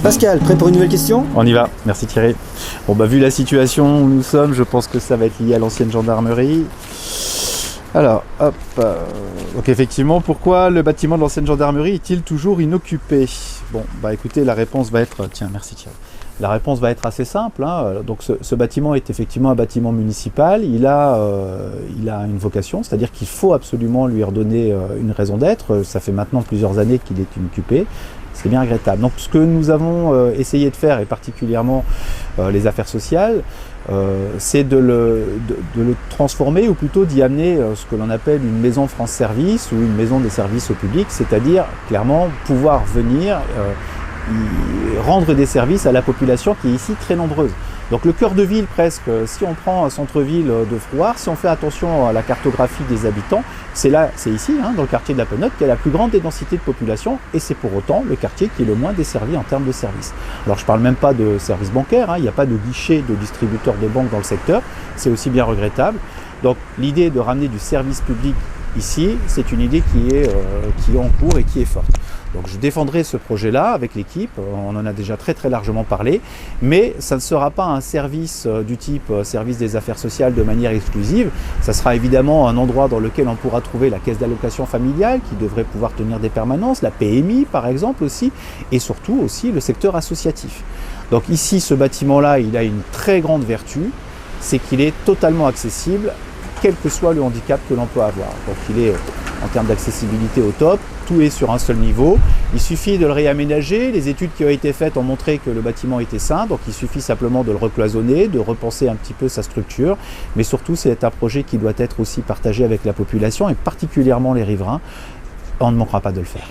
Pascal, prêt pour une nouvelle question? On y va, merci Thierry. Bon bah vu la situation où nous sommes, je pense que ça va être lié à l'ancienne gendarmerie. Alors, hop, donc effectivement, pourquoi le bâtiment de l'ancienne gendarmerie est-il toujours inoccupé? Bon, bah écoutez, la réponse va être... Tiens, merci Thierry. La réponse va être assez simple, hein. Donc ce bâtiment est effectivement un bâtiment municipal, il a une vocation, c'est-à-dire qu'il faut absolument lui redonner une raison d'être. Ça fait maintenant plusieurs années qu'il est inoccupé. C'est bien regrettable. Donc ce que nous avons essayé de faire, et particulièrement les affaires sociales, c'est de le transformer, ou plutôt d'y amener ce que l'on appelle une maison France Service ou une maison des services au public, c'est-à-dire clairement pouvoir venir rendre des services à la population qui est ici très nombreuse. Donc le cœur de ville presque, si on prend un centre-ville de Frouard, si on fait attention à la cartographie des habitants, c'est ici, hein, dans le quartier de la Penotte, qu'il y a la plus grande densité de population, et c'est pour autant le quartier qui est le moins desservi en termes de services. Alors je ne parle même pas de services bancaires, hein, il n'y a pas de guichet de distributeur de banque dans le secteur, c'est aussi bien regrettable. Donc l'idée de ramener du service public ici, c'est une idée qui est en cours et qui est forte. Donc je défendrai ce projet-là avec l'équipe, on en a déjà très largement parlé, mais ça ne sera pas un service du type service des affaires sociales de manière exclusive, ça sera évidemment un endroit dans lequel on pourra trouver la caisse d'allocation familiale qui devrait pouvoir tenir des permanences, la PMI par exemple aussi, et surtout aussi le secteur associatif. Donc ici, ce bâtiment-là, il a une très grande vertu, c'est qu'il est totalement accessible, quel que soit le handicap que l'on peut avoir. Donc il est en termes d'accessibilité au top, tout est sur un seul niveau, il suffit de le réaménager, les études qui ont été faites ont montré que le bâtiment était sain, donc il suffit simplement de le recloisonner, de repenser un petit peu sa structure, mais surtout c'est un projet qui doit être aussi partagé avec la population et particulièrement les riverains, on ne manquera pas de le faire.